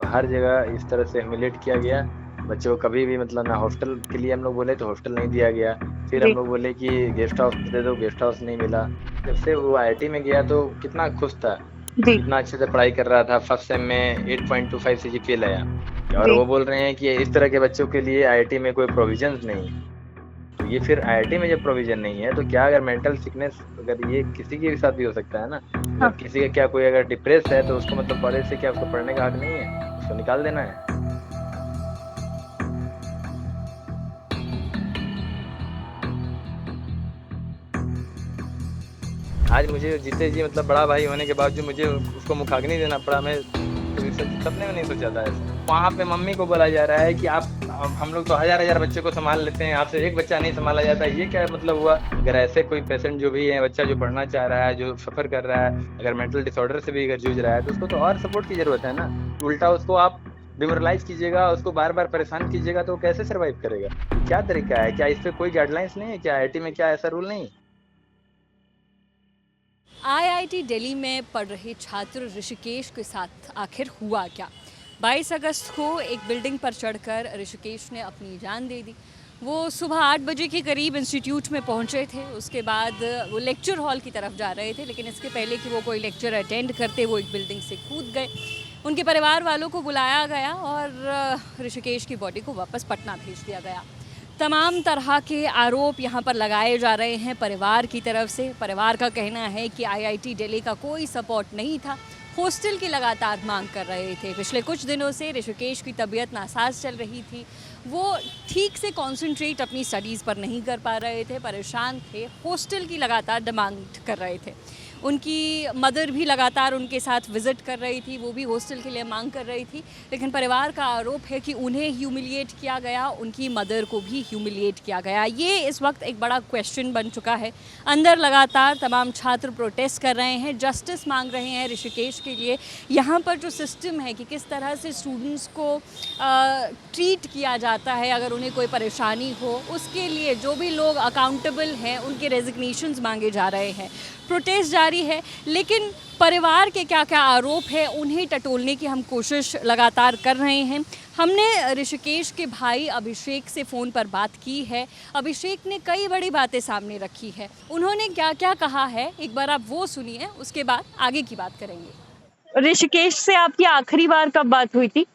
हर जगह इस तरह से ह्यूमिलेट किया गया बच्चों को। कभी भी मतलब ना हॉस्टल के लिए हम लोग बोले तो हॉस्टल नहीं दिया गया, फिर हम जी लोग बोले कि गेस्ट हाउस दे दो, गेस्ट हाउस नहीं मिला। जब से वो आईआईटी में गया तो कितना खुश था, जी कितना अच्छे से पढ़ाई कर रहा था। फर्स्ट सेम में 8.25 सीजीपीए लाया, और जी। वो बोल रहे हैं कि इस तरह के बच्चों के लिए आईआईटी में कोई प्रोविजंस नहीं है। तो ये फिर आईआईटी में जब प्रोविजन नहीं है तो क्या, अगर मेंटल सिकनेस अगर ये किसी के भी साथ भी हो सकता है ना, अगर हाँ, किसी का क्या कोई अगर डिप्रेस है तो उसको मतलब कॉलेज से क्या उसको पढ़ने का हक नहीं है, उसको निकाल देना है। आज मुझे जीते जी मतलब बड़ा भाई होने के बावजूद मुझे उसको मुखाग्नि देना पड़ा। मैं कभी सपने में नहीं सोचा था ऐसा। वहां पे मम्मी को बोला जा रहा है कि आप, हम लोग तो हजार हजार बच्चे को संभाल लेते हैं, आपसे एक बच्चा नहीं संभाला जाता, ये क्या मतलब हुआ? अगर ऐसे कोई पेशेंट जो भी है, बच्चा जो पढ़ना चाह रहा है, जो सफर कर रहा है, अगर मेंटल डिसऑर्डर से भी अगर जूझ रहा है तो उसको तो और सपोर्ट की जरूरत है ना। उल्टा उसको आप डिमोरलाइज कीजिएगा, उसको बार बार परेशान कीजिएगा तो वो कैसे सर्वाइव करेगा? ये क्या तरीका है? क्या इस पे कोई गाइडलाइंस नहीं है? क्या आईआईटी में क्या ऐसा रूल नहीं है? आईआईटी दिल्ली में पढ़ रहे छात्र ऋषिकेश के साथ आखिर हुआ क्या? 22 अगस्त को एक बिल्डिंग पर चढ़कर ऋषिकेश ने अपनी जान दे दी। वो सुबह 8 बजे के करीब इंस्टीट्यूट में पहुंचे थे। उसके बाद वो लेक्चर हॉल की तरफ जा रहे थे, लेकिन इसके पहले कि वो कोई लेक्चर अटेंड करते वो एक बिल्डिंग से कूद गए। उनके परिवार वालों को बुलाया गया और ऋषिकेश की बॉडी को वापस पटना भेज दिया गया। तमाम तरह के आरोप यहाँ पर लगाए जा रहे हैं परिवार की तरफ से। परिवार का कहना है कि आईआईटी दिल्ली का कोई सपोर्ट नहीं था, हॉस्टल की लगातार मांग कर रहे थे। पिछले कुछ दिनों से ऋषिकेश की तबीयत नासाज चल रही थी, वो ठीक से कंसंट्रेट अपनी स्टडीज़ पर नहीं कर पा रहे थे, परेशान थे, हॉस्टल की लगातार डिमांड कर रहे थे। उनकी मदर भी लगातार उनके साथ विज़िट कर रही थी, वो भी हॉस्टल के लिए मांग कर रही थी। लेकिन परिवार का आरोप है कि उन्हें ह्यूमिलिएट किया गया, उनकी मदर को भी ह्यूमिलिएट किया गया। ये इस वक्त एक बड़ा क्वेश्चन बन चुका है। अंदर लगातार तमाम छात्र प्रोटेस्ट कर रहे हैं, जस्टिस मांग रहे हैं ऋषिकेश के लिए। यहाँ पर जो सिस्टम है कि किस तरह से स्टूडेंट्स को ट्रीट किया जाता है अगर उन्हें कोई परेशानी हो, उसके लिए जो भी लोग अकाउंटेबल हैं उनके रेजिग्नेशंस मांगे जा रहे हैं। प्रोटेस्ट जारी है, लेकिन परिवार के क्या क्या आरोप है उन्हें टटोलने की हम कोशिश लगातार कर रहे हैं। हमने ऋषिकेश के भाई अभिषेक से फ़ोन पर बात की है। अभिषेक ने कई बड़ी बातें सामने रखी है। उन्होंने क्या क्या कहा है एक बार आप वो सुनिए, उसके बाद आगे की बात करेंगे। ऋषिकेश से आपकी आखिरी बार कब बात हुई थी?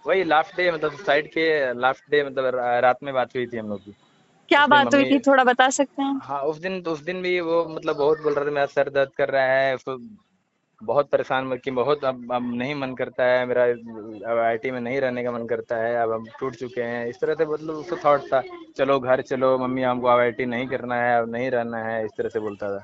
वही लास्ट डे मतलब साइड के लास्ट डे मतलब रात में बात हुई थी हम लोग की। क्या उस दिन बात हुई मम्मी, थी, थोड़ा बता सकते हैं? हाँ उस दिन भी वो मतलब बहुत बोल रहे थे मेरा सर दर्द कर रहा है, उसको बहुत परेशान कि बहुत अब नहीं मन करता है मेरा, अब आईआईटी में नहीं रहने का मन करता है, अब हम टूट चुके हैं, इस तरह से मतलब उसको थॉट था। चलो घर चलो मम्मी, हमको आईआईटी नहीं करना है, अब नहीं रहना है, इस तरह से बोलता था।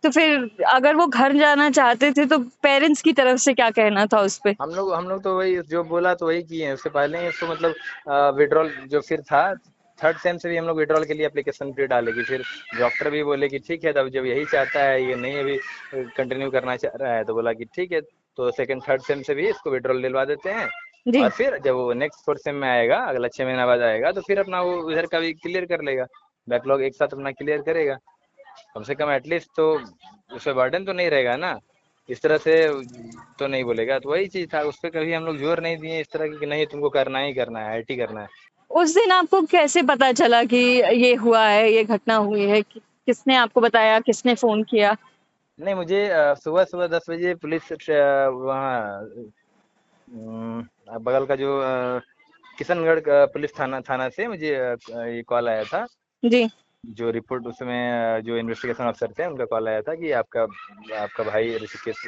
तो फिर अगर वो घर जाना चाहते थे तो पेरेंट्स की तरफ से क्या कहना था उस पे? हम लोग तो वही जो बोला तो वही किए हैं। उससे पहले ही उसको मतलब विड्रॉल जो फिर था, थर्ड सेम से भी हम लोग विड्रॉल के लिए एप्लीकेशन फिर डालेगी। फिर डॉक्टर भी बोले कि ठीक है, तब जब यही चाहता है, ये नहीं अभी कंटिन्यू करना चाह रहा है, तो बोला कि ठीक है, तो सेकंड थर्ड सेम से भी इसको विड्रॉल दिलवा देते हैं। जी। और फिर जब वो नेक्स्ट फोर्थ सेम में आएगा, अगला 6 महीना बाद आएगा, तो फिर अपना वो इधर का भी क्लियर कर लेगा, बैकलॉग एक साथ अपना क्लियर करेगा। कम से कम एटलीस्ट तो उस पे बर्डन तो नहीं रहेगा ना, इस तरह से तो नहीं बोलेगा। तो वही चीज था, उस पर कभी हम लोग जोर नहीं दिए इस तरह की कि नहीं तुमको करना ही करना है, आईटी करना है। उस दिन आपको कैसे पता चला कि ये हुआ है, ये घटना हुई है? किसने आपको बताया, किसने फ़ोन किया? नहीं मुझे सुबह सुबह 10 बजे पुलिस वहाँ बगल का जो किशनगढ़ का पुलिस थाना से मुझे ये कॉल आया था। जी। जो रिपोर्ट उसमें जो इन्वेस्टिगेशन अफसर थे उनका कॉल आया था कि आपका आपका भाई ऋषिकेश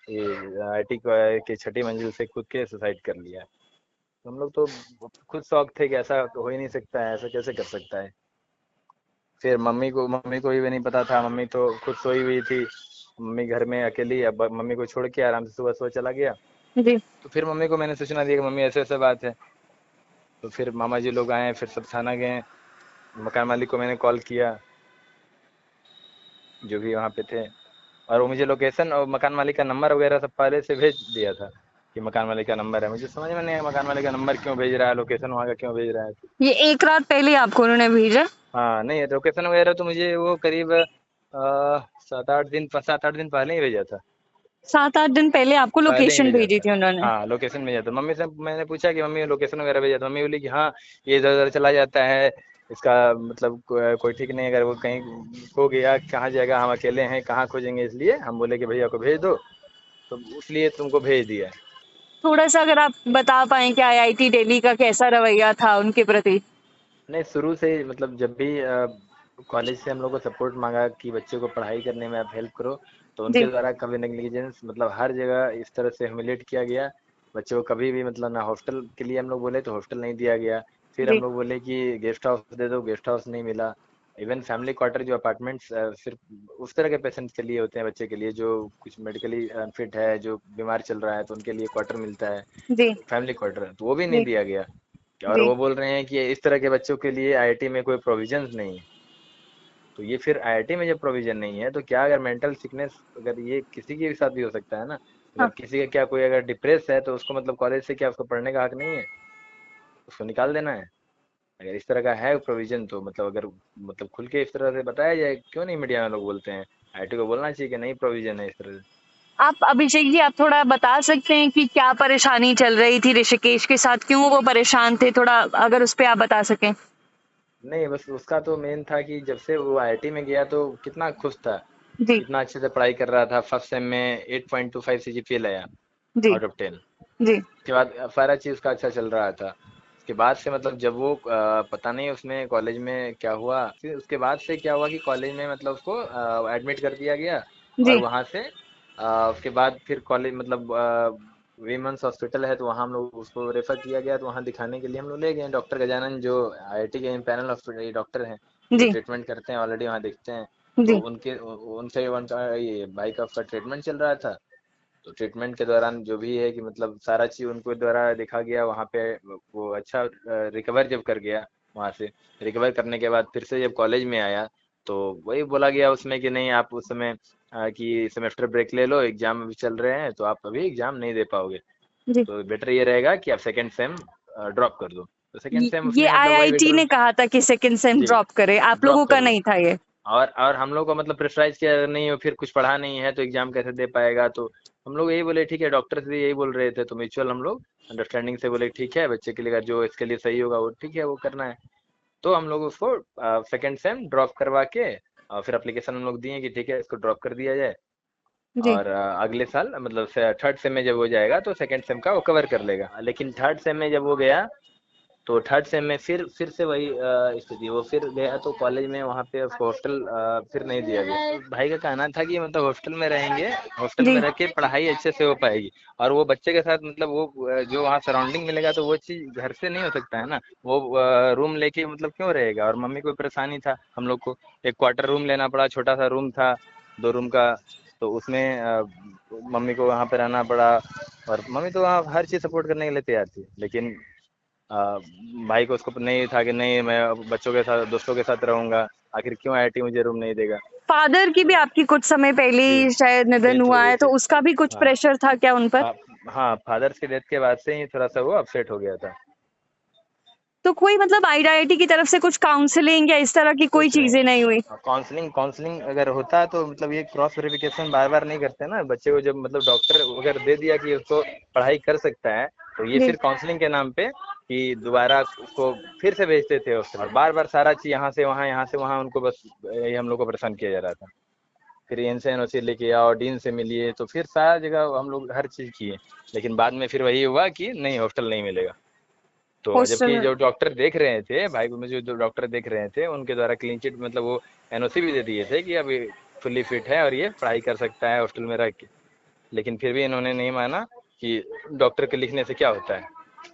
ये आईटी के छठी मंजिल से कूद के सुसाइड कर लिया है। तो हम लोग तो खुद शौक थे कि ऐसा तो हो ही नहीं सकता है, ऐसा कैसे कर सकता है। फिर मम्मी को भी नहीं पता था, मम्मी तो खुद सोई हुई थी, मम्मी घर में अकेली। अब मम्मी को छोड़ के आराम से सुबह सुबह चला गया। जी। तो फिर मम्मी को मैंने सूचना दी कि मम्मी ऐसे ऐसे बात है। तो फिर मामा जी लोग आए, फिर सब थाना गए, मकान मालिक को मैंने कॉल किया जो भी वहाँ पे थे, और वो मुझे लोकेशन और मकान मालिक का नंबर वगैरह सब पहले से भेज दिया था कि मकान मालिक का नंबर है। मुझे समझ में नहीं आया मकान मालिक का नंबर क्यों भेज रहा है, लोकेशन वहाँ का क्यों भेज रहा है। ये एक रात पहले आपको उन्होंने भेजा? हाँ नहीं, लोकेशन वगैरह तो मुझे वो करीब 7-8 दिन पहले ही भेजा था। 7-8 दिन पहले आपको पहले ही लोकेशन भेजा भेजी था। थी उन्होंने। हाँ, लोकेशन भेजा था। मम्मी से मैंने पूछा कि मम्मी लोकेशन वगैरह भेजा, तो मम्मी बोली कि हाँ, ये इधर-उधर चला जाता है, इसका मतलब कोई ठीक नहीं है, अगर वो कहीं खो गया, कहाँ जाएगा, हम अकेले हैं, कहाँ खोजेंगे, इसलिए हम बोले कि भैया को भेज दो, तो इसलिए तुमको भेज दिया है। थोड़ा-सा अगर आप बता पाएँ कि आईआईटी दिल्ली का कैसा रवैया था उनके प्रति? नहीं, शुरू से ही मतलब जब भी कॉलेज से हम लोग को सपोर्ट मांगा कि बच्चों को पढ़ाई करने में आप हेल्प करो, तो उनके जी, द्वारा कभी नेग्लिजेंस मतलब हर जगह इस तरह से ह्यूमिलेट किया गया। बच्चों को कभी भी मतलब ना हॉस्टल के लिए हम लोग बोले तो हॉस्टल नहीं दिया गया। फिर हम जी, लोग बोले कि गेस्ट हाउस दे दो, गेस्ट हाउस नहीं मिला। इवन फैमिली क्वार्टर जो अपार्टमेंट्स सिर्फ उस तरह के पेशेंट्स के लिए होते हैं, बच्चे के लिए जो कुछ मेडिकली अनफिट है, जो बीमार चल रहा है, तो उनके लिए क्वार्टर मिलता है, जी, फैमिली क्वार्टर, तो वो भी नहीं जी, दिया गया। और जी। वो बोल रहे हैं कि इस तरह के बच्चों के लिए आईआईटी में कोई प्रोविजंस नहीं है। तो ये फिर आईआईटी में जब प्रोविजन नहीं है, तो क्या, अगर मेंटल सिकनेस अगर ये किसी के भी साथ भी हो सकता है ना, अगर हाँ, किसी का क्या कोई अगर डिप्रेस है, तो उसको मतलब कॉलेज से क्या उसको पढ़ने का हक नहीं है, उसको निकाल देना है। अगर इस तरह का है प्रोविजन, तो मतलब अगर मतलब खुल के इस तरह से बताया जाए, क्यों नहीं मीडिया में लोग बोलते हैं। आईआईटी को बोलना चाहिए कि नहीं, प्रोविजन है इस तरह से। आप अभिषेक जी आप थोड़ा बता सकते हैं कि क्या परेशानी चल रही थी ऋषिकेश के साथ? क्यों वो परेशान थे? थोड़ा अगर उस पे आप बता सकें। नहीं, बस उसका तो मेन था कि जब से वो आईआईटी में गया तो कितना खुश था, जी, कितना अच्छे से पढ़ाई कर रहा था। फर्स्ट सेम में 8.25 सीजीपीए लाया जी, आउट ऑफ 10। जी, उसके बाद सारा चीज़ उसका अच्छा चल रहा था। उसके बाद से मतलब जब वो पता नहीं उसमें कॉलेज में क्या हुआ, फिर उसके बाद से क्या हुआ कि कॉलेज में मतलब उसको एडमिट कर दिया गया। और जी, वहाँ से उसके बाद फिर कॉलेज मतलब वीमेंस हॉस्पिटल है, तो वहाँ हम लोग उसको रेफर किया गया, तो वहाँ दिखाने के लिए हम लोग ले गए डॉक्टर गजानन, जो आईआईटी के पैनल हॉस्पिटल डॉक्टर हैं, जो जी, ट्रीटमेंट करते हैं, ऑलरेडी वहाँ देखते हैं। तो जी, उनके उनसे उनका ये भाई का उसका ट्रीटमेंट चल रहा था। तो ट्रीटमेंट के दौरान जो भी है कि मतलब सारा चीज उनको द्वारा देखा गया वहाँ पे। वो अच्छा रिकवर जब कर गया, वहाँ से रिकवर करने के बाद फिर से जब कॉलेज में आया, तो वही बोला गया उसमें कि नहीं, आप उस समय कि सेमेस्टर ब्रेक ले लो, एग्जाम अभी चल रहे हैं, तो आप अभी एग्जाम नहीं दे पाओगे, जी। तो बेटर ये रहेगा कि आप सेकेंड सेम ड्रॉप कर दो। तो सेकेंड सेम ये उसने मतलब वही आईआईटी विड्रॉ। ने कहा था कि सेकंड सेम जी, ड्रॉप करे, आप ड्रॉप लोगों का कर दो। नहीं था ये? और हम लोग को मतलब प्रेशराइज किया, अगर नहीं हो फिर कुछ पढ़ा नहीं है तो एग्जाम कैसे दे पाएगा, तो हम लोग यही बोले ठीक है, डॉक्टर से यही बोल रहे थे, तो म्यूचुअल हम लोग अंडरस्टैंडिंग से बोले ठीक है, बच्चे के लिए अगर जो इसके लिए सही होगा वो ठीक है, वो करना है। तो हम लोग उसको सेकेंड सेम ड्रॉप करवा के और फिर एप्लीकेशन हम लोग दिए कि ठीक है, इसको ड्रॉप कर दिया जाए। जी, और अगले साल मतलब थर्ड सेम में जब हो जाएगा तो सेकेंड सेम का वो कवर कर लेगा। लेकिन थर्ड सेम में जब वो गया, तो थर्ड सेम में फिर से वही स्थिति, वो फिर गया तो कॉलेज में वहाँ पे उसको हॉस्टल फिर नहीं दिया गया। तो भाई का कहना था कि मतलब हॉस्टल में रहेंगे, हॉस्टल में जी, रह के पढ़ाई अच्छे से हो पाएगी, और वो बच्चे के साथ मतलब वो जो वहाँ सराउंडिंग मिलेगा, तो वो चीज़ घर से नहीं हो सकता है ना। वो रूम लेके मतलब क्यों रहेगा, और मम्मी को परेशानी था, हम लोग को एक क्वार्टर रूम लेना पड़ा, छोटा सा रूम था 2 रूम का। तो उसमें मम्मी को वहाँ पे रहना पड़ा, और मम्मी तो वहाँ हर चीज़ सपोर्ट करने के लिए तैयार थी, लेकिन आ, भाई को उसको नहीं था कि नहीं, मैं अब बच्चों के साथ दोस्तों के साथ रहूंगा, आखिर क्यों आईआईटी मुझे रूम नहीं देगा। फादर की भी तो आपकी कुछ समय पहले जी, ही शायद निधन डेथ हो हुआ गई है, तो थी। उसका भी कुछ हाँ, प्रेशर था क्या उन पर? हाँ, फादर्स की डेथ के बाद से ही थोड़ा सा वो अपसेट हो गया था। तो कोई मतलब आईआईटी की तरफ से कुछ काउंसलिंग या इस तरह की कोई कुछ नहीं, चीजें नहीं हुई? काउंसलिंग काउंसलिंग अगर होता तो मतलब ये क्रॉस वेरिफिकेशन बार बार नहीं करते ना बच्चे को, जब मतलब डॉक्टर अगर दे दिया कि उसको पढ़ाई कर सकता है, तो ये जी, फिर काउंसलिंग के नाम पे कि दोबारा उसको फिर से भेजते थे हॉस्टल, और बार बार सारा चीज यहाँ से वहाँ, यहाँ से वहाँ, उनको बस ये हम लोग को परेशान किया जा रहा था। फिर एनसे एनओसी लेके आओ, डीन से मिलिए, तो फिर सारा जगह हम लोग हर चीज किए, लेकिन बाद में फिर वही हुआ कि नहीं, हॉस्टल नहीं मिलेगा। तो हॉस्टल जबकि में। जो डॉक्टर देख रहे थे भाई को, मुझे जो डॉक्टर देख रहे थे, उनके द्वारा क्लीन चिट मतलब वो एनओसी भी दे दिए थे कि अभी फुल्ली फिट है और ये पढ़ाई कर सकता है हॉस्टल में रह के। लेकिन फिर भी इन्होंने नहीं माना कि डॉक्टर के लिखने से क्या होता है।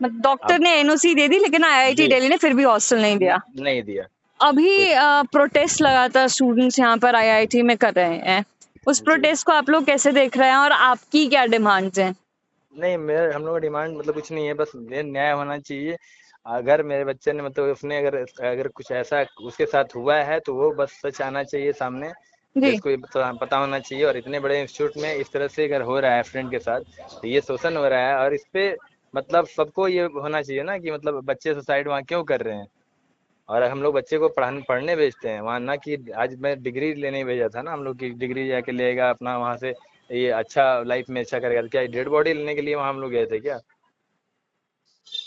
मतलब डॉक्टर अब ने एनओसी दे दी लेकिन आईआईटी जी, दिल्ली ने फिर भी हॉस्टल नहीं दिया। नहीं दिया अभी कोई। प्रोटेस्ट लगातार स्टूडेंट्स यहाँ पर आईआईटी में कर रहे हैं। उस जी, प्रोटेस्ट को आप लोग कैसे देख रहे हैं और आपकी क्या डिमांड्स हैं? नहीं, मेरे हम लोग का डिमांड मतलब कुछ नहीं है, बस ये न्याय होना चाहिए। अगर मेरे बच्चे ने मतलब उसने अगर अगर कुछ ऐसा उसके साथ हुआ है, तो वो बस सच आना चाहिए सामने, देश जी, को ये पता होना चाहिए। और इतने बड़े इंस्टीट्यूट में इस तरह से अगर हो रहा है फ्रेंड के साथ, तो ये शोषण हो रहा है, और इस पे मतलब सबको ये होना चाहिए ना कि मतलब बच्चे सुसाइड वहाँ क्यों कर रहे हैं। और हम लोग बच्चे को पढ़ने भेजते हैं वहाँ, ना कि आज मैं डिग्री लेने भेजा था ना हम लोग की, डिग्री जाके लेगा अपना वहाँ से ये अच्छा लाइफ में अच्छा करेगा। तो क्या डेड बॉडी लेने के लिए वहाँ हम लोग गए थे क्या?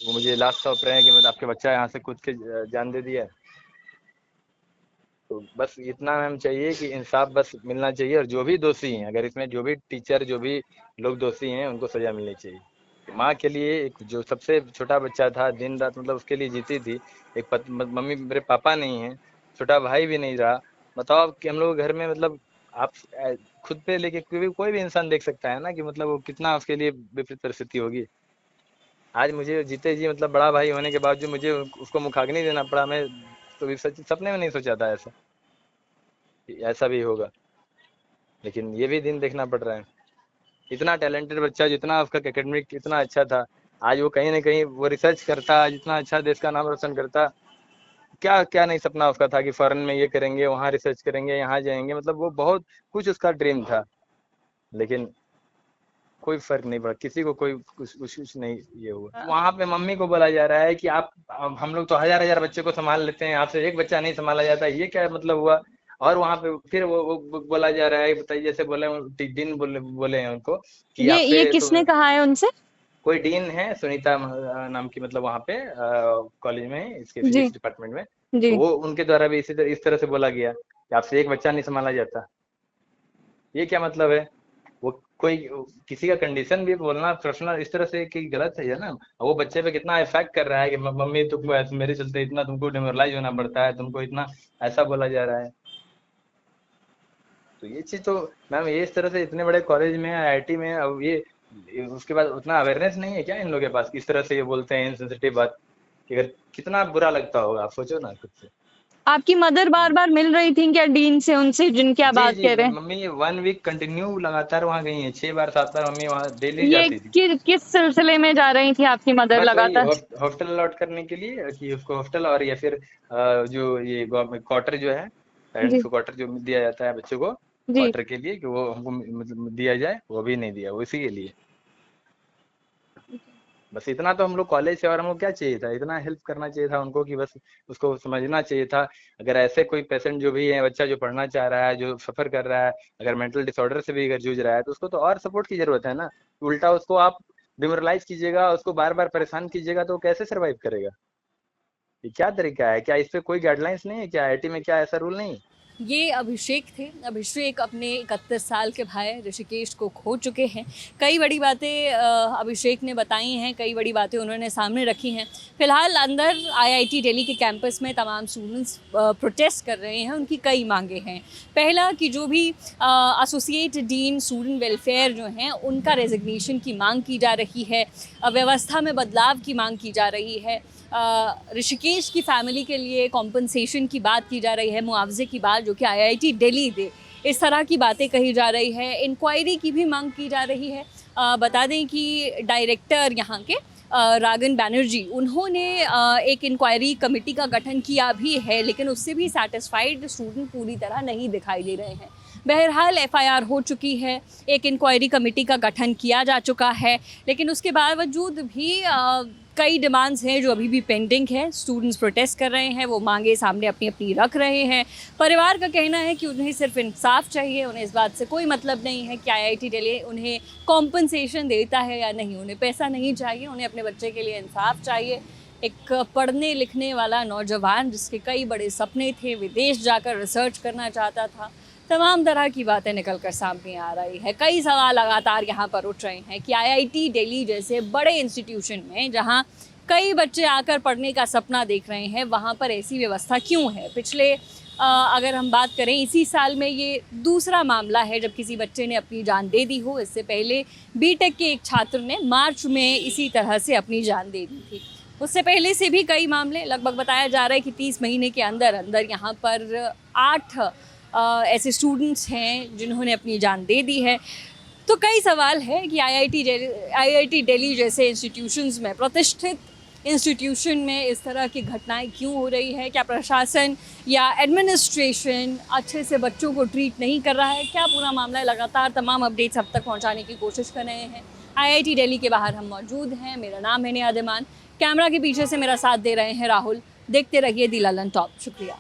वो मुझे लास्ट सौंप रहे हैं कि मतलब आपके बच्चा यहाँ से कूद के जान दे दिया है। तो बस इतना मैम चाहिए कि इंसाफ बस मिलना चाहिए, और जो भी दोषी हैं, अगर इसमें जो भी टीचर जो भी लोग दोषी हैं उनको सजा मिलनी चाहिए। माँ के लिए एक जो सबसे छोटा बच्चा था, दिन रात मतलब उसके लिए जीती थी। एक मम्मी, मेरे पापा नहीं है, छोटा भाई भी नहीं रहा। बताओ आप कि हम लोग घर में मतलब आप खुद पे लेके कोई भी इंसान देख सकता है ना कि मतलब वो कितना उसके लिए विपरीत परिस्थिति होगी। आज मुझे जीते जी मतलब बड़ा भाई होने के बावजूद मुझे उसको मुखाग्नि देना पड़ा। मैं तो सच सपने में नहीं सोचा था ऐसा कि ऐसा भी होगा, लेकिन ये भी दिन देखना पड़ रहा है। इतना टैलेंटेड बच्चा, जितना उसका एकेडमिक इतना अच्छा था, आज वो कहीं ना कहीं वो रिसर्च करता, जितना अच्छा देश का नाम रोशन करता। क्या क्या नहीं सपना उसका था कि फॉरेन में ये करेंगे, वहाँ रिसर्च करेंगे, यहाँ जाएंगे, मतलब वो बहुत कुछ उसका ड्रीम था। लेकिन कोई फर्क नहीं पड़ा, किसी को कोई कुछ नहीं ये हुआ। वहां पे मम्मी को बोला जा रहा है कि आप हम लोग तो हजार हजार बच्चे को संभाल लेते हैं, आपसे एक बच्चा नहीं संभाला जाता, ये क्या मतलब हुआ? और वहां पे फिर वो बोला जा रहा है, बताइए, जैसे बोले डीन बोले हैं उनको कि ये आपसे तो किसने कहा है उनसे? कोई डीन है, सुनीता नाम की, मतलब वहां पे कॉलेज में इसके जी फिजिक्स डिपार्टमेंट में। जी। तो वो उनके द्वारा भी इस तरह से बोला गया कि आपसे एक बच्चा नहीं संभाला जाता। ये क्या मतलब है? वो कोई किसी का कंडीशन भी बोलना पर्सनल इस तरह से कि गलत है ना। वो बच्चे पे कितना इफेक्ट कर रहा है कि मम्मी तुमको मेरे चलते इतना तुमको डिमोरलाइज होना पड़ता है, तुमको इतना ऐसा बोला जा रहा है। तो ये चीज तो मैम, ये इस तरह से इतने बड़े कॉलेज में आईआईटी में, अब ये उसके बाद उतना अवेयरनेस नहीं है क्या इन लोगों के पास? इस तरह से ये बोलते हैं इनसेंसिटिव बात कि अगर कितना बुरा लगता होगा, आप सोचो ना खुद से। आपकी मदर बार बार मिल रही थी क्या डीन से, उनसे जिनकी आप जी बात जी, कह रहे हैं? मम्मी 1 वीक कंटिन्यू लगातार वहाँ गई है, 6 बार 7 बार मम्मी वहाँ डेली ये जाती थी। किस सिलसिले में जा रही थी आपकी मदर बस वही लगातार? हॉस्टल अलॉट करने के लिए, कि उसको हॉस्टल, और या फिर जो ये गवर्नमेंट क्वार्टर जो है, पेरेंट्स जी को क्वार्टर जो दिया जाता है बच्चों को, जी। क्वार्टर के लिए कि वो हमको मतलब दिया जाए, वो भी नहीं दिया, वो इसी के लिए। बस इतना तो हम लोग कॉलेज से, और हमको क्या चाहिए था, इतना हेल्प करना चाहिए था उनको कि बस उसको समझना चाहिए था। अगर ऐसे कोई पेशेंट जो भी है, बच्चा जो पढ़ना चाह रहा है, जो सफर कर रहा है, अगर मेंटल डिसऑर्डर से भी अगर जूझ रहा है, तो उसको तो और सपोर्ट की जरूरत है ना। उल्टा उसको आप डिमोरलाइज कीजिएगा, उसको बार बार परेशान कीजिएगा, तो वो कैसे सर्वाइव करेगा? ये क्या तरीका है? क्या इस पे कोई गाइडलाइंस नहीं है क्या? आईआईटी में क्या ऐसा रूल नहीं है? ये अभिषेक थे। अभिषेक अपने 31 साल के भाई ऋषिकेश को खो चुके हैं। कई बड़ी बातें अभिषेक ने बताई हैं, कई बड़ी बातें उन्होंने सामने रखी हैं। फ़िलहाल अंदर आईआईटी दिल्ली के कैंपस में तमाम स्टूडेंट्स प्रोटेस्ट कर रहे हैं। उनकी कई मांगे हैं। पहला कि जो भी एसोसिएट डीन स्टूडेंट वेलफेयर जो हैं, उनका रेजिग्नेशन की मांग की जा रही है। व्यवस्था में बदलाव की मांग की जा रही है। ऋषिकेश की फैमिली के लिए कॉम्पनसेशन की बात की जा रही है, मुआवजे की बात जो कि आईआईटी दिल्ली दे, इस तरह की बातें कही जा रही है। इंक्वायरी की भी मांग की जा रही है। बता दें कि डायरेक्टर यहाँ के रागन बैनर्जी, उन्होंने एक इंक्वायरी कमेटी का गठन किया भी है, लेकिन उससे भी सैटिस्फाइड स्टूडेंट पूरी तरह नहीं दिखाई दे रहे हैं। बहरहाल एफआईआर हो चुकी है, एक इंक्वायरी कमेटी का गठन किया जा चुका है, लेकिन उसके बावजूद भी कई डिमांड्स हैं जो अभी भी पेंडिंग है। स्टूडेंट्स प्रोटेस्ट कर रहे हैं, वो मांगे सामने अपनी अपनी रख रहे हैं। परिवार का कहना है कि उन्हें सिर्फ इंसाफ चाहिए, उन्हें इस बात से कोई मतलब नहीं है कि आईआईटी दिल्ली उन्हें कॉम्पनसेशन देता है या नहीं। उन्हें पैसा नहीं चाहिए, उन्हें अपने बच्चे के लिए इंसाफ चाहिए। एक पढ़ने लिखने वाला नौजवान जिसके कई बड़े सपने थे, विदेश जाकर रिसर्च करना चाहता था, तमाम तरह की बातें निकल कर सामने आ रही है। कई सवाल लगातार यहाँ पर उठ रहे हैं कि आईआईटी दिल्ली जैसे बड़े इंस्टीट्यूशन में, जहाँ कई बच्चे आकर पढ़ने का सपना देख रहे हैं, वहाँ पर ऐसी व्यवस्था क्यों है? पिछले अगर हम बात करें, इसी साल में ये दूसरा मामला है जब किसी बच्चे ने अपनी जान दे दी हो। इससे पहले बीटेक के एक छात्र ने मार्च में इसी तरह से अपनी जान दे दी थी। उससे पहले से भी कई मामले, लगभग बताया जा रहा है कि 30 महीने के अंदर अंदर यहाँ पर 8 ऐसे स्टूडेंट्स हैं जिन्होंने अपनी जान दे दी है। तो कई सवाल है कि आईआईटी दिल्ली जैसे इंस्टीट्यूशंस में, प्रतिष्ठित इंस्टीट्यूशन में इस तरह की घटनाएं क्यों हो रही है? क्या प्रशासन या एडमिनिस्ट्रेशन अच्छे से बच्चों को ट्रीट नहीं कर रहा है? क्या पूरा मामला है? लगातार तमाम अपडेट्स अब तक पहुंचाने की कोशिश कर रहे हैं। आईआईटी दिल्ली के बाहर हम मौजूद हैं। मेरा नाम है नियाद ईमान। कैमरा के पीछे से मेरा साथ दे रहे हैं राहुल। देखते रहिए दी ललन टॉप। शुक्रिया।